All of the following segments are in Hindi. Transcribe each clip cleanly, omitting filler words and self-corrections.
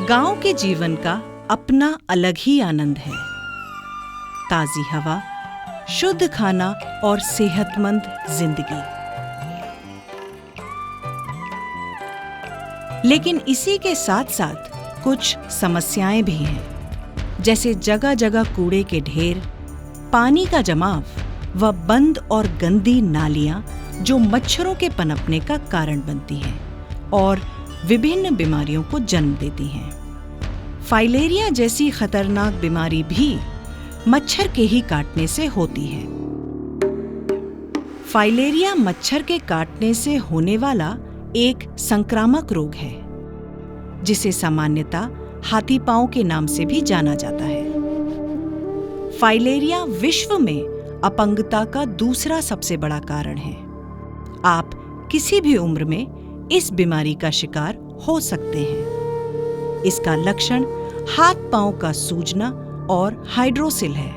गांव के जीवन का अपना अलग ही आनंद है। ताजी हवा, शुद्ध खाना और सेहतमंद जिंदगी। लेकिन इसी के साथ साथ कुछ समस्याएं भी हैं, जैसे जगह जगह कूड़े के ढेर, पानी का जमाव व बंद और गंदी नालियां जो मच्छरों के पनपने का कारण बनती हैं और विभिन्न बीमारियों को जन्म देती हैं। फाइलेरिया जैसी खतरनाक बीमारी भी मच्छर के ही काटने से होती है। फाइलेरिया मच्छर के काटने से होने वाला एक संक्रामक रोग है, जिसे सामान्यतः हाथी पांव के नाम से भी जाना जाता है। फाइलेरिया विश्व में अपंगता का दूसरा सबसे बड़ा कारण है। आप किसी भी उम्र में इस बीमारी का शिकार हो सकते हैं। इसका लक्षण हाथ पांव का सूजना और हाइड्रोसिल है।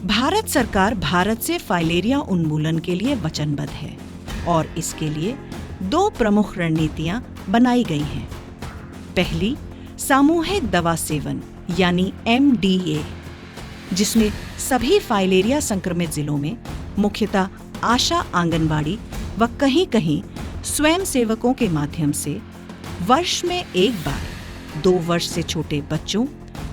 भारत सरकार भारत से फाइलेरिया उन्मूलन के लिए वचनबद्ध है और इसके लिए 2 प्रमुख रणनीतियां बनाई गई हैं। पहली, सामूहिक दवा सेवन यानी MDA, जिसमें सभी फाइलेरिया संक्रमित जिलों में मुख्यतः आशा, आंगनबाड़ी व कहीं-कहीं स्वयं सेवकों के माध्यम से वर्ष में एक बार 2 वर्ष से छोटे बच्चों,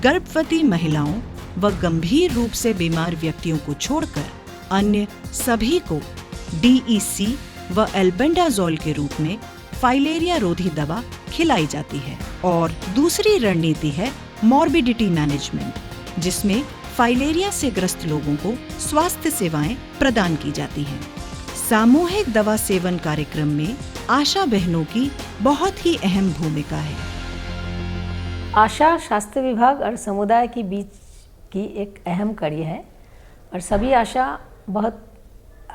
गर्भवती महिलाओं व गंभीर रूप से बीमार व्यक्तियों को छोड़कर अन्य सभी को DEC व एल्बेंडाजोल के रूप में फाइलेरिया रोधी दवा खिलाई जाती है। और दूसरी रणनीति है मॉर्बिडिटी मैनेजमेंट, जिसमें फाइलेरिया से ग्रस्त लोगों को स्वास्थ्य सेवाएं प्रदान की जाती हैं। सामूहिक दवा सेवन कार्यक्रम में आशा बहनों की बहुत ही अहम भूमिका है। आशा स्वास्थ्य विभाग और समुदाय के बीच की एक अहम कड़ी है और सभी आशा बहुत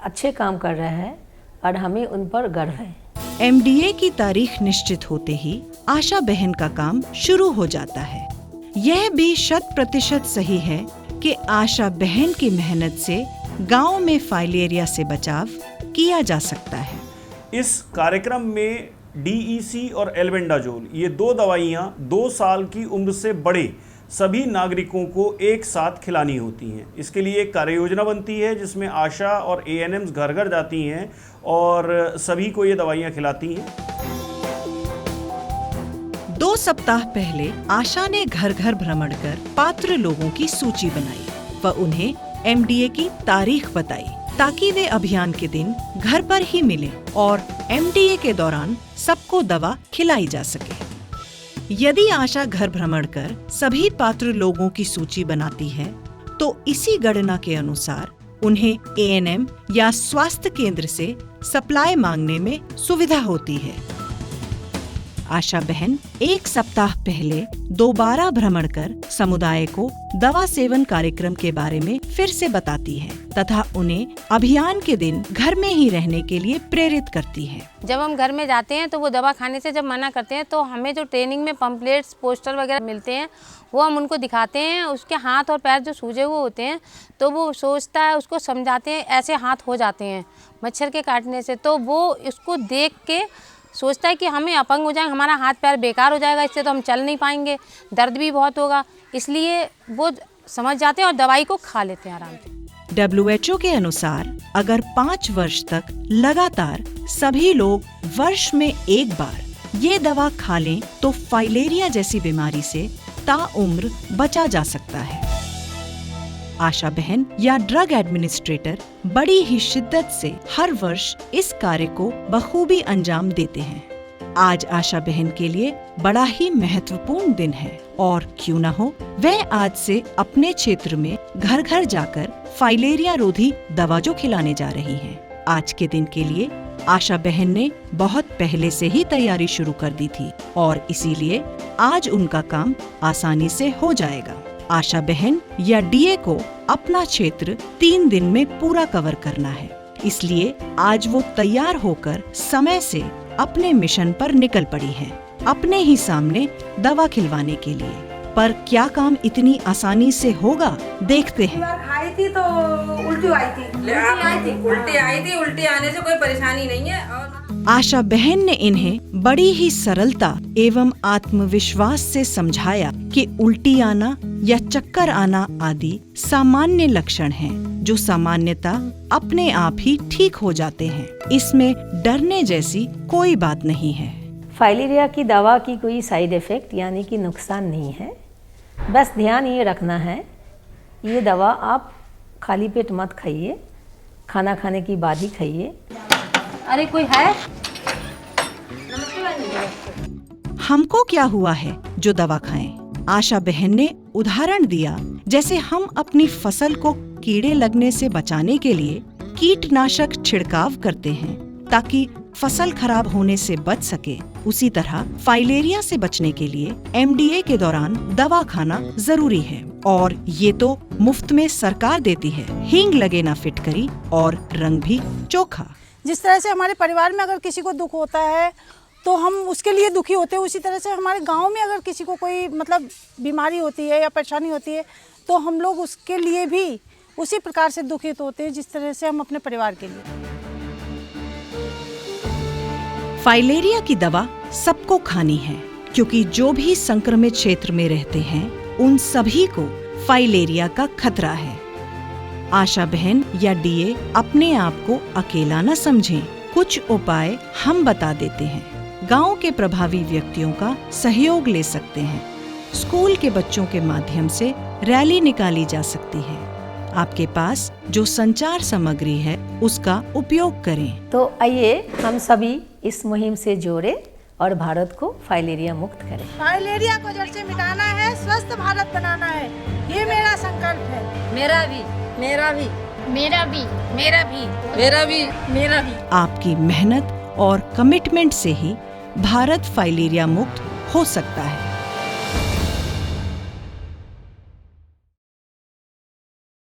अच्छे काम कर रहे हैं और हमें उन पर गर्व है। MDA की तारीख निश्चित होते ही आशा बहन का काम शुरू हो जाता है। यह भी 100% सही है कि आशा बहन की मेहनत से गांव में फाइलेरिया से बचाव किया जा सकता है। इस कार्यक्रम में DEC और एल्बेंडाजोल, ये 2 दवाइयाँ 2 साल की उम्र से बड़े सभी नागरिकों को एक साथ खिलानी होती हैं। इसके लिए एक कार्य योजना बनती है जिसमें आशा और ANMs घर घर जाती हैं और सभी को ये दवाइयाँ खिलाती हैं। 2 सप्ताह पहले आशा ने घर घर भ्रमण कर पात्र लोगों की सूची बनाई व उन्हें MDA की तारीख बताई, ताकि वे अभियान के दिन घर पर ही मिले और MDA के दौरान सबको दवा खिलाई जा सके। यदि आशा घर भ्रमण कर सभी पात्र लोगों की सूची बनाती है, तो इसी गणना के अनुसार उन्हें ANM या स्वास्थ्य केंद्र से सप्लाई मांगने में सुविधा होती है। आशा बहन 1 सप्ताह पहले दोबारा भ्रमण कर समुदाय को दवा सेवन कार्यक्रम के बारे में फिर से बताती है तथा उन्हें अभियान के दिन घर में ही रहने के लिए प्रेरित करती है। जब हम घर में जाते हैं तो वो दवा खाने से जब मना करते हैं, तो हमें जो ट्रेनिंग में पम्पलेट्स, पोस्टर वगैरह मिलते हैं, वो हम उनको दिखाते हैं। उसके हाथ और पैर जो सूजे हुए होते हैं, तो वो सोचता है, उसको समझाते हैं, ऐसे हाथ हो जाते हैं मच्छर के काटने से, तो वो उसको देख के सोचता है कि हमें अपंग हो जाएंगे, हमारा हाथ पैर बेकार हो जाएगा, इससे तो हम चल नहीं पाएंगे, दर्द भी बहुत होगा, इसलिए वो समझ जाते हैं और दवाई को खा लेते हैं आराम से। WHO के अनुसार अगर 5 वर्ष तक लगातार सभी लोग वर्ष में एक बार ये दवा खा लें, तो फाइलेरिया जैसी बीमारी से ताउम्र बचा जा सकता है। आशा बहन या ड्रग एडमिनिस्ट्रेटर बड़ी ही शिद्दत से हर वर्ष इस कार्य को बखूबी अंजाम देते हैं। आज आशा बहन के लिए बड़ा ही महत्वपूर्ण दिन है और क्यों न हो, वह आज से अपने क्षेत्र में घर घर जाकर फाइलेरिया रोधी दवा जो खिलाने जा रही हैं। आज के दिन के लिए आशा बहन ने बहुत पहले से ही तैयारी शुरू कर दी थी और इसीलिए आज उनका काम आसानी से हो जाएगा। आशा बहन या DA को अपना क्षेत्र 3 दिन में पूरा कवर करना है, इसलिए आज वो तैयार होकर समय से अपने मिशन पर निकल पड़ी है, अपने ही सामने दवा खिलवाने के लिए। पर क्या काम इतनी आसानी से होगा, देखते हैं। खाई थी तो उल्टी आई थी, उल्टी आने से कोई परेशानी नहीं है। और आशा बहन ने इन्हें बड़ी ही सरलता एवं आत्मविश्वास से समझाया कि उल्टी आना या चक्कर आना आदि सामान्य लक्षण हैं, जो सामान्यतः अपने आप ही ठीक हो जाते हैं। इसमें डरने जैसी कोई बात नहीं है। फाइलेरिया की दवा की कोई साइड इफ़ेक्ट यानी कि नुकसान नहीं है। बस ध्यान ये रखना है, ये दवा आप खाली पेट मत खाइए, खाना खाने की बाद ही खाइए। अरे कोई है? हमको क्या हुआ है जो दवा खाएं? आशा बहन ने उदाहरण दिया, जैसे हम अपनी फसल को कीड़े लगने से बचाने के लिए कीटनाशक छिड़काव करते हैं ताकि फसल खराब होने से बच सके, उसी तरह फाइलेरिया से बचने के लिए MDA के दौरान दवा खाना जरूरी है। और ये तो मुफ्त में सरकार देती है। हींग लगे ना फिटकरी और रंग भी चोखा। जिस तरह से हमारे परिवार में अगर किसी को दुख होता है तो हम उसके लिए दुखी होते हैं, उसी तरह से हमारे गांव में अगर किसी को कोई बीमारी होती है या परेशानी होती है तो हम लोग उसके लिए भी उसी प्रकार से दुखित होते हैं जिस तरह से हम अपने परिवार के लिए। फाइलेरिया की दवा सबको खानी है, क्योंकि जो भी संक्रमित क्षेत्र में रहते हैं उन सभी को फाइलेरिया का खतरा है। आशा बहन या DA अपने आप को अकेला न समझें। कुछ उपाय हम बता देते हैं। गांव के प्रभावी व्यक्तियों का सहयोग ले सकते हैं। स्कूल के बच्चों के माध्यम से रैली निकाली जा सकती है। आपके पास जो संचार सामग्री है उसका उपयोग करें। तो आइए हम सभी इस मुहिम से जोड़े और भारत को फाइलेरिया मुक्त करें। फाइलेरिया को जड़ से मिटाना है, स्वस्थ भारत बनाना है, ये मेरा संकल्प है। मेरा भी, मेरा भी, मेरा भी, मेरा भी, मेरा भी, मेरा भी। आपकी मेहनत और कमिटमेंट से ही भारत फाइलेरिया मुक्त हो सकता है।